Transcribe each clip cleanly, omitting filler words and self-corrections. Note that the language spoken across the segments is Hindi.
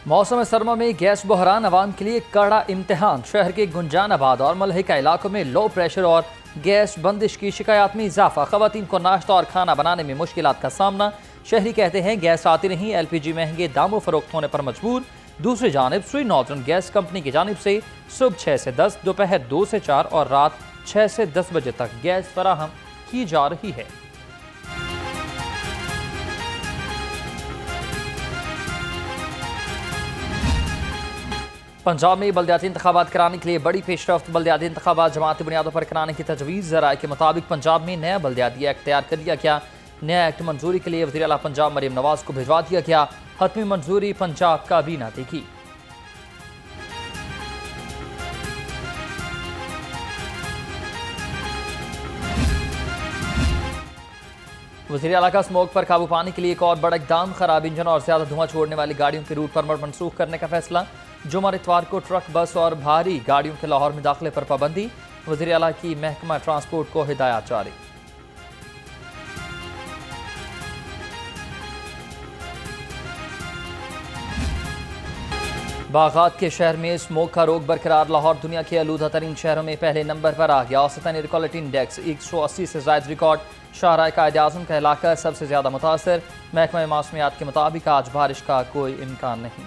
मौसम सरमा में गैस बहरान अवाम के लिए कड़ा इम्तिहान। शहर के गुंजानाबाद और मलहिका इलाकों में लो प्रेशर और गैस बंदिश की शिकायत में इजाफा। खवातीन को नाश्ता और खाना बनाने में मुश्किलात का सामना। शहरी कहते हैं गैस आती नहीं, LPG महंगे दामों फरोख्त होने पर मजबूर। दूसरी जानिब श्री नॉर्दर्न गैस कंपनी की जानिब से सुबह 6 से 10, दोपहर 2 से 4 और रात 6 से 10 बजे तक गैस फराहम की जा रही है। पंजाब में बल्दियाती इंतखाबात कराने के लिए बड़ी पेशरफ्त। बल्दियाती इंतखाबात जमाती बुनियादों पर कराने की तजवीज़। ज़राए के मुताबिक पंजाब में नया बल्दियाती एक्ट तैयार कर लिया गया। नया एक्ट मंजूरी के लिए वज़ीर आला पंजाब मरीम नवाज को भिजवा दिया गया। हतमी मंजूरी पंजाब काबीना देगी। वज़ीर आला का स्मोक पर काबू पाने के लिए एक और बड़ा इक़दाम। खराब इंजन और ज्यादा धुआं छोड़ने वाली गाड़ियों के रूट परमिट मनसूख करने का फैसला। जुमा इतवार को ट्रक, बस और भारी गाड़ियों के लाहौर में दाखिले पर पाबंदी। वज़ीर आला की महकमा ट्रांसपोर्ट को हिदायत जारी। बागात के शहर में स्मोक का रोग बरकरार। लाहौर दुनिया के आलूदा तरीन शहरों में पहले नंबर पर आ गया। औसतन एयर क्वालिटी इंडेक्स 180 से जायद रिकॉर्ड। शाहराह कायद आज़म का इलाका सबसे ज्यादा मुतासर। महकमा मौसमियात के मुताबिक आज बारिश का कोई इम्कान नहीं।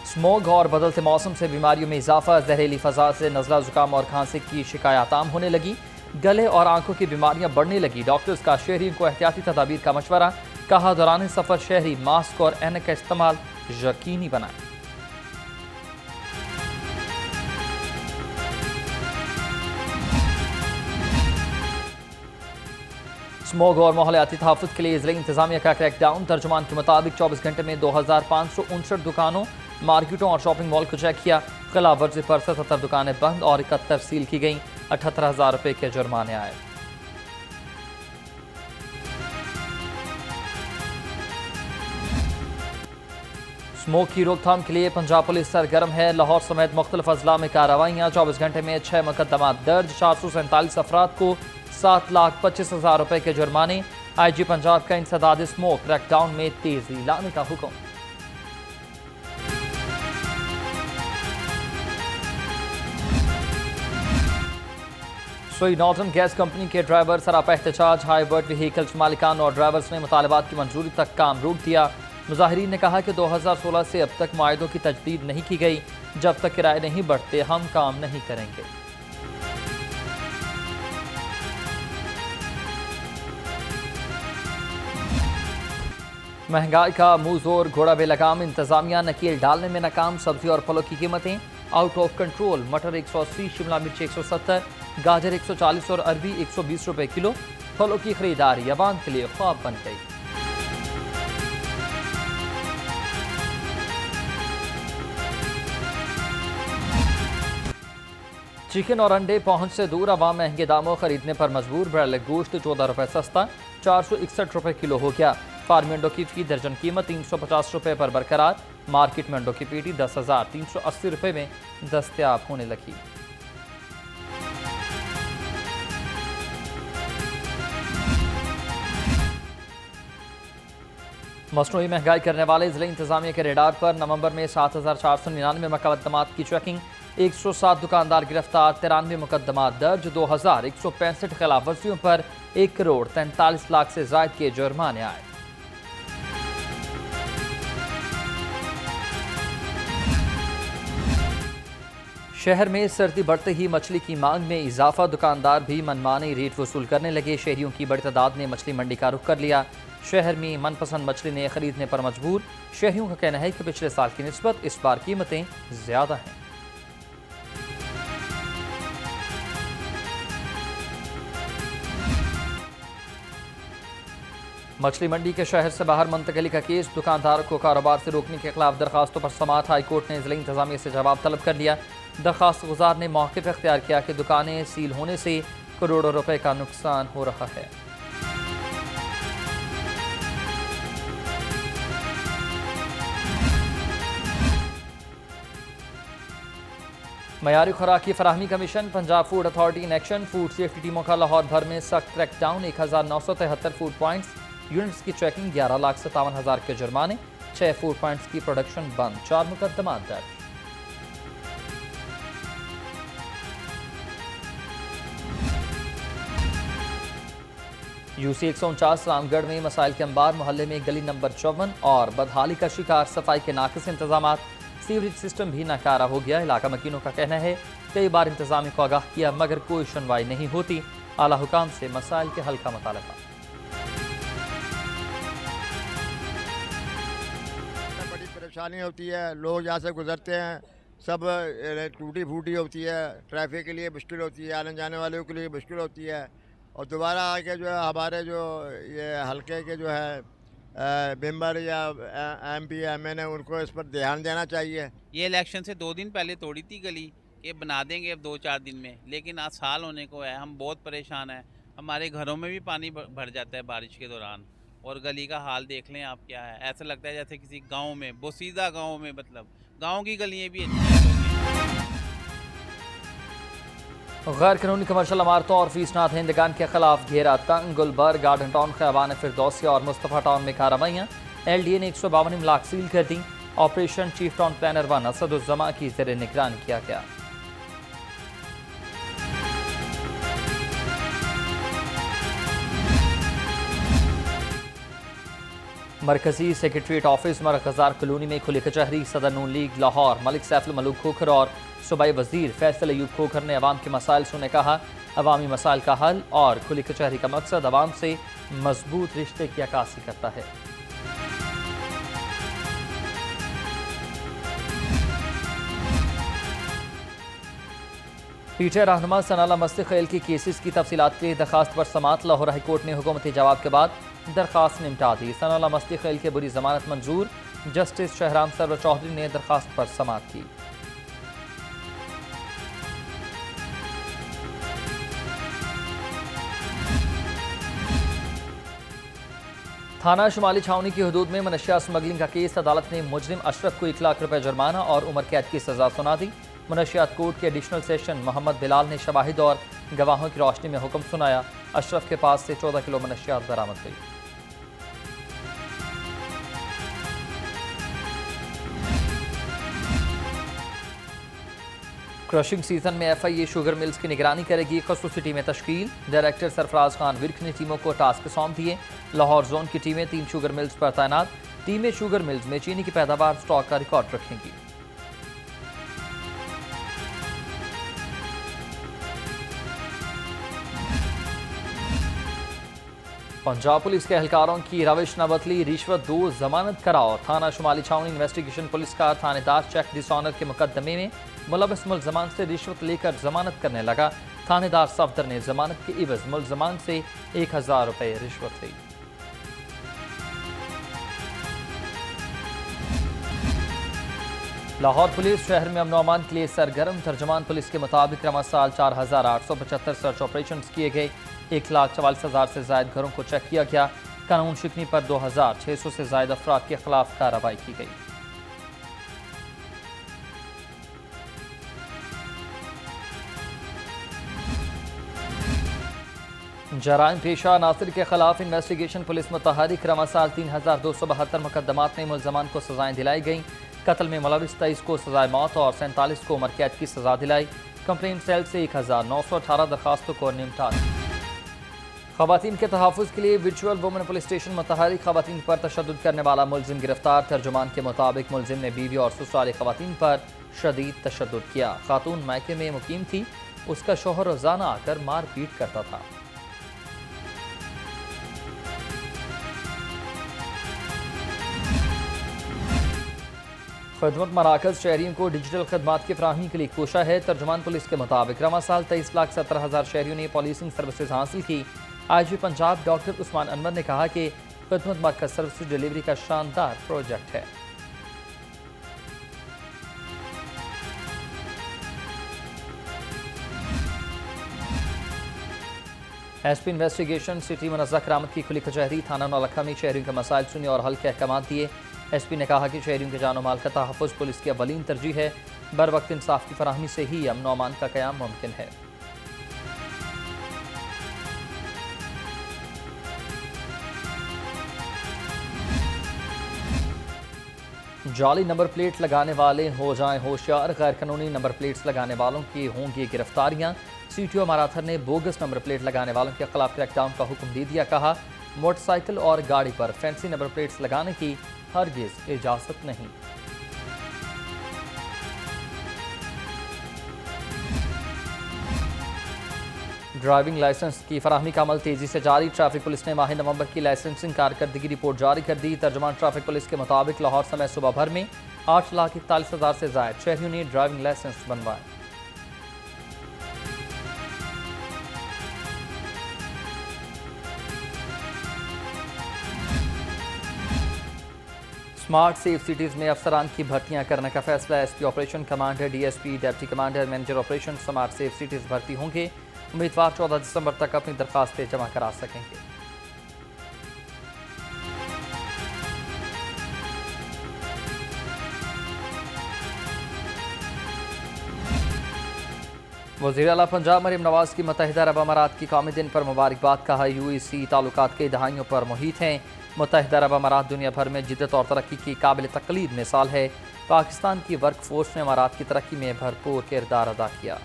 स्मोग और बदलते मौसम से बीमारियों में इजाफा। जहरीली फजा से नज़ला, जुकाम और खांसी की शिकायत आम होने लगी। गले और आंखों की बीमारियां बढ़ने लगी। डॉक्टर्स का शहरियों को एहतियाती तदाबीर का मशवरा। कहा दौरान सफर शहरी मास्क और ऐनक का इस्तेमाल यकीनी बनाएं। स्मोग और माहौलियाती तहफ़्फ़ुज़ के लिए ज़िला इंतजामिया का क्रैकडाउन। तर्जुमान के मुताबिक 24 घंटे में 2559 दुकानों, मार्केटों और शॉपिंग मॉल को चेक किया। खिलाफ वर्जी पर 77 दुकानें बंद और 71 सील की गईं। 78,000 रुपये के जुर्माने आए। स्मोक की रोकथाम के लिए पंजाब पुलिस सरगर्म है। लाहौर समेत मुख्तलिफ अजला में कार्रवाइयाँ। 24 घंटे में 6 मुकदमात दर्ज। 447 अफराद को 7,25,000 रुपये के जुर्माने। IG पंजाब का इंसदाद स्मोक क्रैकडाउन में तेजी लाने का हुक्म। श्री नॉर्दर्न गैस कंपनी के ड्राइवर सरापा एहतजाज। हाईवर्ड व्हीकल्स मालिकान और ड्राइवर्स ने मुतालबात की मंजूरी तक काम रोक दिया। मुजाहिरीन ने कहा कि 2016 से अब तक मुआहदों की तजदीद नहीं की गई। जब तक किराए नहीं बढ़ते हम काम नहीं करेंगे। महंगाई का मुंह जोर, घोड़ा बेलगाम। इंतजामिया नकील डालने में नाकाम। सब्जी और फलों की कीमतें आउट ऑफ कंट्रोल। मटर 180, शिमला मिर्च 170, गाजर 140 और अरबी 120 रुपए किलो। फलों की खरीदारी अवाम के लिए ख्वाब बन गई। चिकन और अंडे पहुंच से दूर। अवाम महंगे दामों खरीदने पर मजबूर। ब्रॉयलर गोश्त 14 रुपए सस्ता 461 रुपए किलो हो गया। फार्मी अंडों की फी दर्जन कीमत 350 रुपए पर बरकरार। मार्केट में अंडों की पेटी 10,380 रुपए में दस्तयाब होने लगी। मसनूई महंगाई करने वाले जिला इंतजामिया के रेडार पर नवंबर में 7,499 मुकदमात की चेकिंग। 107 दुकानदार गिरफ्तार। 93 मुकदमात दर्ज। 2,165 खिलाफ वर्जियों पर 1 करोड़ 43 लाख से जायद के जुर्माने आए। शहर में सर्दी बढ़ते ही मछली की मांग में इजाफा। दुकानदार भी मनमानी रेट वसूल करने लगे। शहरियों की बड़ी तादाद ने मछली मंडी का रुख कर लिया। शहर में मनपसंद मछली ने खरीदने पर मजबूर। शहरियों का कहना है कि पिछले साल की निस्बत इस बार कीमतें ज्यादा हैं। मछली मंडी के शहर से बाहर मुंतकली का केस। दुकानदारों को कारोबार से रोकने के खिलाफ दरखास्तों पर समाअत। हाईकोर्ट ने जिला इंतजामिया से जवाब तलब कर लिया। दरखास्त गुजार ने मौक़िफ़ इख्तियार किया कि दुकानें सील होने से करोड़ों रुपए का नुकसान हो रहा है। मयारी खुराक की फराहमी commission, Punjab food authority in action. Food safety टीमों का लाहौर भर में सख्त क्रैकडाउन, 1973 फूड पॉइंट्स, यूनिट्स की चेकिंग, 11,57,000 के जुर्माने, 6 फूड पॉइंट्स की प्रोडक्शन बंद, 4 मुकदमात दर्ज। यूसी 149 रामगढ़ में मसाइल के अंबार, मोहल्ले में गली नंबर 54 और बदहाली का शिकार, सफाई के नाकिस इंतजाम, सीवरेज सिस्टम भी नाकारा हो गया। इलाका मकीनों का कहना है कई बार इंतजामी को आगाह किया मगर कोई सुनवाई नहीं होती। आला हुकाम से मसाइल के हल का मुतालबा। बड़ी परेशानी होती है, लोग यहाँ से गुजरते हैं, सब टूटी फूटी होती है, ट्रैफिक के लिए मुश्किल होती है, आने जाने वालों के लिए मुश्किल होती है। और दोबारा आके जो है हमारे जो ये हल्के के जो है मेंबर या MP MN उनको इस पर ध्यान देना चाहिए। ये इलेक्शन से 2 दिन पहले तोड़ी थी गली कि बना देंगे अब 2-4 दिन में, लेकिन आज साल होने को है, हम बहुत परेशान हैं। हमारे घरों में भी पानी भर जाता है बारिश के दौरान, और गली का हाल देख लें आप क्या है। ऐसा लगता है जैसे किसी गांव में, बोसीदा गांव में, मतलब गांव की गलियां भी अच्छी हैं। गैर कानूनी कमर्शल इमारतों और फीसनाद हिंदगान के खिलाफ घेरा तंग, गुलबर्ग, गार्डन टाउन, खैबान फिरदौसिया और मुस्तफ़ा टाउन में कार्रवाइयाँ। LDA ने 152 इमलाक सील कर दी। ऑपरेशन चीफ टाउन प्लानर 1 असदुज़्ज़मा की ज़ेर निगरानी किया गया। मरकजी सेक्रेटरीट ऑफिस मरकज़ार कॉलोनी में खुली कचहरी। सदर नून लीग लाहौर मलिक सैफुल मलूक खोखर और सूबाई वजीर फैसल अयूब खोखर ने अवाम के मसाइल सुने, कहा अवामी मसाइल का हल और खुली कचहरी का मकसद अवाम से मजबूत रिश्ते की अक्कासी करता है। पीटे रहनुमा सनाला मस्ती खेल की केसेस की तफसीलात के लिए दरखास्त पर समात। लाहौर हाई कोर्ट ने हुकूमती जवाब के बाद दरखास्त निपटा दी। सनाला मस्ती खेल के बुरी जमानत मंजूर। जस्टिस शहराम सरवर चौधरी ने दरखास्त पर समात की। थाना शुमाली छावनी की हदूद में मनशियात स्मगलिंग का केस, अदालत ने मुजरिम अशरफ को 1 लाख रुपए जुर्माना और उम्र कैद की सजा सुना दी। मनशियात कोर्ट के एडिशनल सेशन मोहम्मद बिलाल ने शवाहिद और गवाहों की रोशनी में हुक्म सुनाया। अशरफ के पास से 14 किलो मनशियात बरामद हुई। क्रशिंग सीजन में FIA शुगर मिल्स की निगरानी करेगी। खसूसी टीमें तश्कील। डायरेक्टर सरफराज खान विर्क ने टीमों को टास्क सौंप दिए। लाहौर जोन की टीमें 3 शुगर मिल्स पर तैनात। टीमें शुगर मिल्स में चीनी की पैदावार स्टॉक का रिकॉर्ड रखेंगी। पंजाब पुलिस के एहलकारों की रविश न बदली। रिश्वत दो, जमानत कराओ। थाना शुमाली छावनी इन्वेस्टिगेशन पुलिस का थानेदार चेक डिसऑनर के मुकदमे में मुलविस मुलजमान से रिश्वत लेकर जमानत करने लगा। थानेदार सफदर ने जमानत के इवज मुलजमान से 1000 रुपए रिश्वत ली। लाहौर पुलिस शहर में अमन अमान के लिए सरगर्म। तर्जमान पुलिस के मुताबिक रवा साल 4875 सर्च ऑपरेशन किए गए। 1,44,000 से ज्यादा घरों को चेक किया गया। कानून शिकनी पर 2600 से ज्यादा अफराद के खिलाफ कार्रवाई की गई। जराइम पेशा नासिर के खिलाफ इन्वेस्टिगेशन पुलिस मुतहरिक। रवा साल 3272 मुकदमात में मुलजमान को सजाएं दिलाई गई। कत्ल में मुलविस 23 को सजाए मौत और 47 को उम्र कैद की सजा दिलाई। कंप्लेंट सेल से 1918 दरखास्तों को निपटा दी। खवातीन के तहफ़्फ़ुज़ के लिए वर्चुअल वुमेन पुलिस स्टेशन मुतहरिक। खवातीन पर तशद्दुद करने वाला मुलजिम गिरफ्तार। तर्जुमान के मुताबिक मुलजिम ने बीवी और ससुराली खवातीन पर शदीद तशद्दुद किया। खातून मायके में मुकीम थी, उसका शोहर रोजाना आकर मार पीट करता था। खदमत मराकज़ शहरियों को डिजिटल खदमात की फराहमी के लिए कोशा है। तर्जुमान पुलिस के मुताबिक रवा साल 23,70,000 शहरियों ने पॉलिसिंग सर्विसेज हासिल की। IG पंजाब डॉक्टर उस्मान अनवर ने कहा कि खदमत मरकज़ सर्विस डिलीवरी का शानदार प्रोजेक्ट है। SP इन्वेस्टिगेशन सिटी मुनज़्ज़ह करामत की खुली कचहरी। थाना नौलखा में शहरियों के मसाइल सुने और हल के अहकाम दिए। SP ने कहा कि शहरियों के जानो माल का तहफ़्फ़ुज़ पुलिस की अव्वलीन तरजीह है। बर वक्त इंसाफ की फराहमी से ही अमन और अमान का क़याम मुमकिन है। जाली नंबर प्लेट लगाने वाले हो जाएं होशियार, गैर कानूनी नंबर प्लेट्स लगाने वालों की होंगी गिरफ्तारियां। CTO माराथन ने बोगस नंबर प्लेट लगाने वालों के खिलाफ क्रैकडाउन का हुक्म दे दिया। कहा, मोटरसाइकिल और गाड़ी पर फैंसी नंबर प्लेट्स लगाने की हरगिज इजाजत नहीं। ड्राइविंग लाइसेंस की फराहमी का अमल तेजी से जारी। ट्रैफिक पुलिस ने माह नवंबर की लाइसेंसिंग कारकर्दगी रिपोर्ट जारी कर दी। तर्जुमान ट्रैफिक पुलिस के मुताबिक लाहौर समेत सुबह भर में 8,41,000 से जायद शहरियों ने ड्राइविंग लाइसेंस बनवाए। स्मार्ट सेफ सिटीज में अफसरान की भर्तियां करने का फैसला। SP operation commander, DSP, deputy commander, manager operation smart safe cities भर्ती होंगे। उम्मीदवार 14 दिसंबर तक अपनी दरखास्तें जमा करा सकेंगे। वज़ीर आला पंजाब मरीम नवाज की मुत्तहिदा अरब अमारात की कौमी दिन पर मुबारकबाद। कहा, UAC ताल्लुकात कई दहाइयों पर मुहित हैं। मुत्तहिदा अरब अमारात दुनिया भर में जिद्दत और तरक्की की काबिल तकलीद मिसाल है। पाकिस्तान की वर्क फोर्स ने अमारात की तरक्की में भरपूर किरदार अदा किया।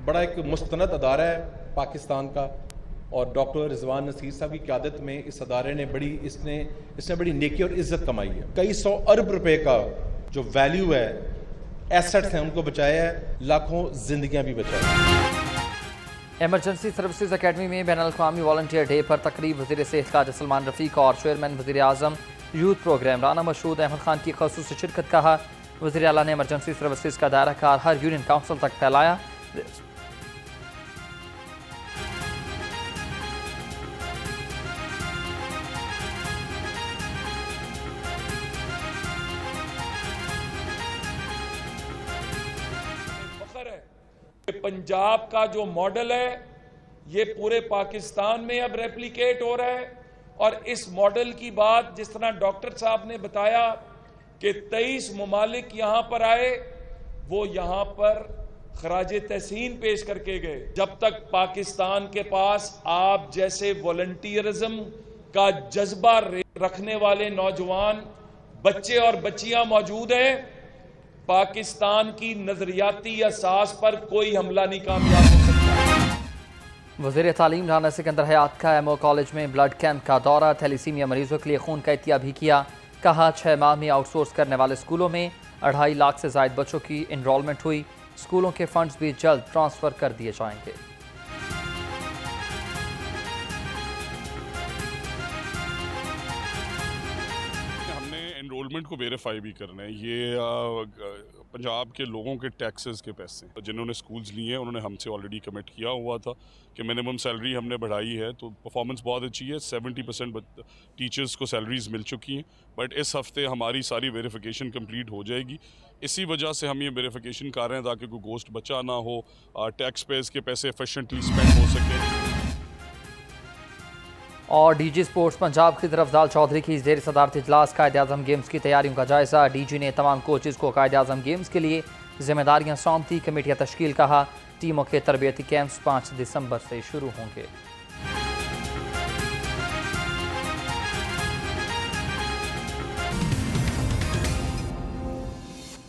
बड़ा एक मुस्तनद अदारा है पाकिस्तान का, और डॉक्टर रिजवान नसीर साहब की क़यादत में इस अदारे ने इसने बड़ी नेकी और इज्जत कमाई है। कई 100 अरब रुपए का जो वैल्यू है, एसेट्स हैं, उनको बचाया है, लाखों जिंदगियां भी बचाई है। एमरजेंसी सर्विसेज अकेडमी में बैनुल-अक़वामी वॉलंटियर डे पर तकरीब। वज़ीर सेहत ख्वाजा सलमान रफ़ीक और चेयरमैन वज़ीर आज़म यूथ प्रोग्राम राना मशहूद अहमद खान की ख़ुसूसी शिरकत। कहा, वज़ीर आला ने एमरजेंसी सर्विसेज का दायरा कार हर यूनियन काउंसिल तक फैलाया। पंजाब का जो मॉडल है ये पूरे पाकिस्तान में अब रेप्लिकेट हो रहा है, और इस मॉडल की बात जिस तरह डॉक्टर साहब ने बताया कि 23 ममालिक यहां पर आए, वो यहां पर खराजे तहसीन पेश करके गए। जब तक पाकिस्तान के पास आप जैसे वॉलंटियरिज्म का जज्बा रखने वाले नौजवान, बच्चे और बच्चियां मौजूद हैं, पाकिस्तान की नजरियाती असास पर कोई हमला नहीं कामयाब हो सकता। वज़ीर तालीम राना सिकंदर हयात का एमओ कॉलेज में ब्लड कैंप का दौरा। थैलीसीमिया मरीजों के लिए खून का एहतिया भी किया। कहा, 6 माह में आउटसोर्स करने वाले स्कूलों में 2.5 लाख से जायद बच्चों की इनरोलमेंट हुई। स्कूलों के फंड्स भी जल्द ट्रांसफर कर दिए जाएंगे। एनरोलमेंट को वेरीफाई भी करना है। ये पंजाब के लोगों के टैक्सेस के पैसे जिन्होंने स्कूल्स लिए हैं, उन्होंने हमसे ऑलरेडी कमिट किया हुआ था कि मिनिमम सैलरी हमने बढ़ाई है, तो परफॉर्मेंस बहुत अच्छी है। 70% टीचर्स को सैलरीज मिल चुकी हैं, बट इस हफ्ते हमारी सारी वेरिफिकेशन कंप्लीट हो जाएगी। इसी वजह से हम ये वेरिफिकेशन कर रहे हैं ताकि कोई गोश्त बचा ना हो, टैक्स पेयर्स के पैसे एफिशिएंटली स्पेंड हो सके। और DG स्पोर्ट्स पंजाब की तरफ अफजाल चौधरी की ज़ेर सदारत इजलास। कायद-ए-आज़म गेम्स की तैयारियों का जायजा। DG ने तमाम कोचेज़ को कायद-ए-आज़म गेम्स के लिए जिम्मेदारियां सौंप दी। कमेटियां तश्कील। कहा, टीमों के तरबियती कैंप्स 5 दिसंबर से शुरू होंगे।